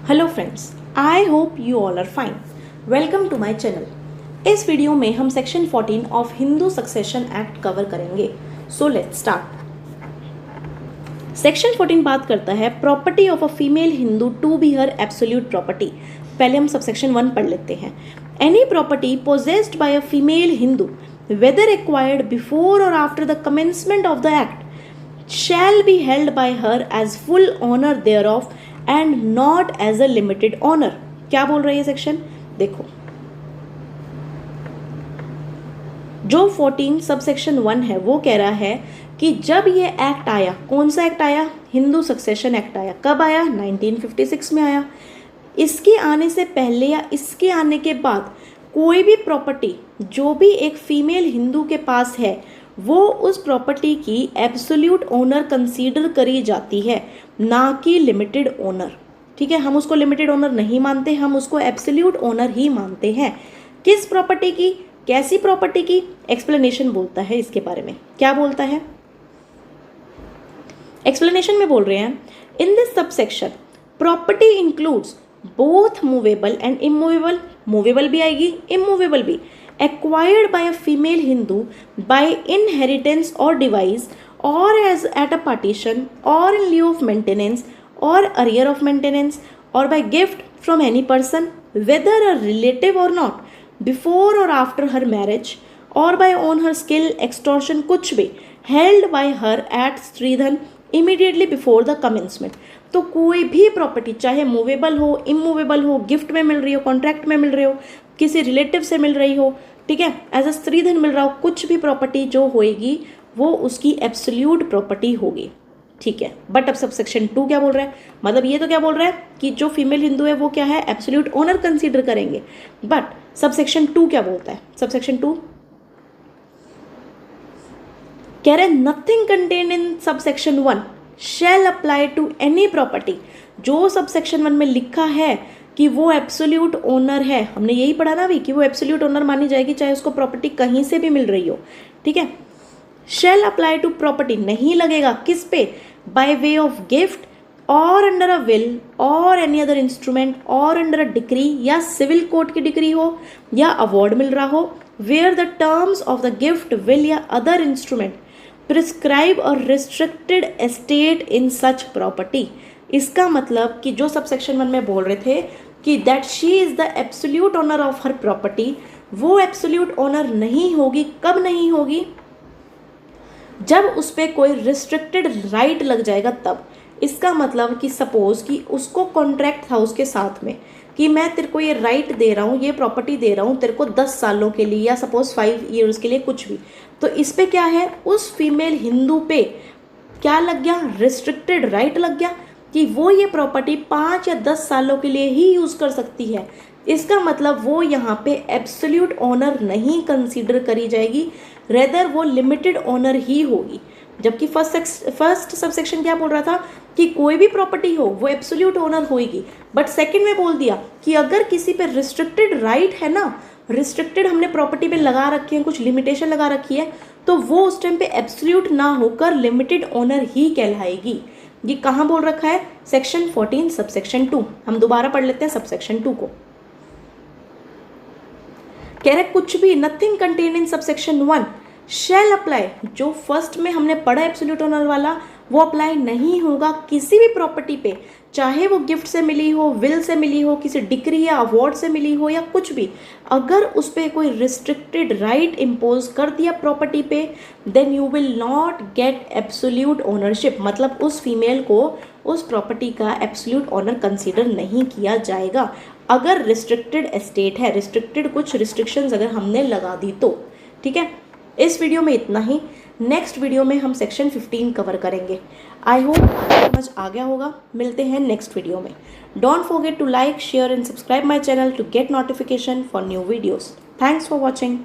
Hello friends, I hope you all are fine. Welcome to my channel. इस video में हम section 14 of Hindu succession act cover करेंगे। So let's start. Section 14 बात करता है property of a female Hindu to be her absolute property. पहले हम subsection 1 पढ़ लेते हैं। Any property possessed by a female Hindu whether acquired before और after the commencement of the act shall be held by her as full owner thereof and not as a limited owner। क्या बोल रही है section? देखो, जो 14 sub section 1 है वो कह रहा है कि जब ये एक्ट आया, कौन सा एक्ट आया? हिंदू सक्सेशन एक्ट आया। कब आया? 1956 में आया। इसके आने से पहले या इसके आने के बाद कोई भी प्रॉपर्टी जो भी एक फीमेल हिंदू के पास है वो उस प्रॉपर्टी की एब्सोल्यूट ओनर कंसीडर करी जाती है, ना कि लिमिटेड ओनर। ठीक है, हम उसको लिमिटेड ओनर नहीं मानते, हम उसको एब्सोल्यूट ओनर ही मानते हैं। किस प्रॉपर्टी की? कैसी प्रॉपर्टी की? एक्सप्लेनेशन बोलता है इसके बारे में। क्या बोलता है? एक्सप्लेनेशन में बोल रहे हैं, in this subsection property includes both movable and immovable. Movable भी आएगी, इमूवेबल भी। acquired by a female Hindu by inheritance or devise or as at a partition or in lieu of maintenance or arrear of maintenance or by gift from any person whether a relative or not before or after her marriage or by on her skill extortion कुछ भी held by her at stridhan immediately before the commencement। तो कोई भी property चाहे movable हो, immovable हो, gift में मिल रही हो, कॉन्ट्रैक्ट में मिल रही हो, किसी रिलेटिव से मिल रही हो, ठीक है, एज अ स्त्रीधन मिल रहा हो, कुछ भी प्रॉपर्टी जो होएगी वो उसकी एब्सोल्यूट प्रॉपर्टी होगी। ठीक है, बट अब सबसेक्शन 2 क्या बोल रहा है? मतलब ये तो क्या बोल रहा है कि जो फीमेल हिंदू है वो क्या है? एब्सोल्यूट ओनर कंसीडर करेंगे। बट सबसेक्शन 2 क्या बोलता है? सबसेक्शन 2 कह रहे nothing contained in subsection 1 shall apply to any property. जो सबसेक्शन 1 में लिखा है कि वो एब्सोल्यूट ओनर है, हमने यही पढ़ा ना अभी कि वो एब्सोल्यूट ओनर मानी जाएगी चाहे उसको प्रॉपर्टी कहीं से भी मिल रही हो। ठीक है, शैल अप्लाई टू प्रॉपर्टी नहीं लगेगा किस पे? By way of gift or under a will or any other instrument or under a decree, या सिविल कोर्ट की डिक्री हो या अवार्ड मिल रहा हो, where the terms of the gift will या other instrument prescribe or restricted estate in such property. इसका मतलब कि जो सबसेक्शन 1 में बोल रहे थे कि that she is the absolute owner of her property, वो एब्सोल्यूट ओनर नहीं होगी। कब नहीं होगी? जब उस पर कोई रिस्ट्रिक्टेड राइट लग जाएगा तब। इसका मतलब कि सपोज कि उसको कॉन्ट्रैक्ट था उसके साथ में कि मैं तेरे को ये राइट दे रहा हूँ, ये प्रॉपर्टी दे रहा हूँ तेरे को 10 सालों के लिए या सपोज 5 ईयर्स के लिए, कुछ भी। तो इस पे क्या है? उस फीमेल हिंदू पे क्या लग गया? रिस्ट्रिक्टेड राइट लग गया कि वो ये प्रॉपर्टी 5 या 10 सालों के लिए ही यूज़ कर सकती है। इसका मतलब वो यहाँ पे एब्सोल्यूट ओनर नहीं कंसीडर करी जाएगी, रेदर वो लिमिटेड ओनर ही होगी। जबकि फर्स्ट सबसेक्शन क्या बोल रहा था कि कोई भी प्रॉपर्टी हो वो एब्सोल्यूट ओनर होगी। बट सेकंड में बोल दिया कि अगर किसी पे रिस्ट्रिक्टेड राइट है ना, रिस्ट्रिक्टेड हमने प्रॉपर्टी पे लगा रखी है, कुछ लिमिटेशन लगा रखी है, तो वो उस टाइम पे एब्सोल्यूट ना होकर लिमिटेड ओनर ही कहलाएगी। ये कहाँ बोल रखा है? Section 14 subsection 2। हम दोबारा पढ़ लेते हैं सबसेक्शन 2 को। कह रहे कुछ भी, nothing contain in subsection 1 shall apply. जो फर्स्ट में हमने पढ़ा एब्सोल्यूट ओनर वाला वो अप्लाई नहीं होगा किसी भी प्रॉपर्टी पे, चाहे वो गिफ्ट से मिली हो, विल से मिली हो, किसी डिक्री या अवार्ड से मिली हो या कुछ भी। अगर उस पर कोई रिस्ट्रिक्टेड राइट इम्पोज कर दिया प्रॉपर्टी पे, then you will not get absolute ownership. मतलब उस फीमेल को उस प्रॉपर्टी का एब्सोल्यूट ओनर कंसीडर नहीं किया जाएगा अगर रिस्ट्रिक्टेड एस्टेट है, रिस्ट्रिक्टेड कुछ रिस्ट्रिक्शंस अगर हमने लगा दी तो। ठीक है, इस वीडियो में इतना ही। नेक्स्ट वीडियो में हम सेक्शन 15 कवर करेंगे। आई होप समझ आ गया होगा। मिलते हैं नेक्स्ट वीडियो में। Don't forget to like, share and subscribe my channel to get notification for new videos. Thanks for watching.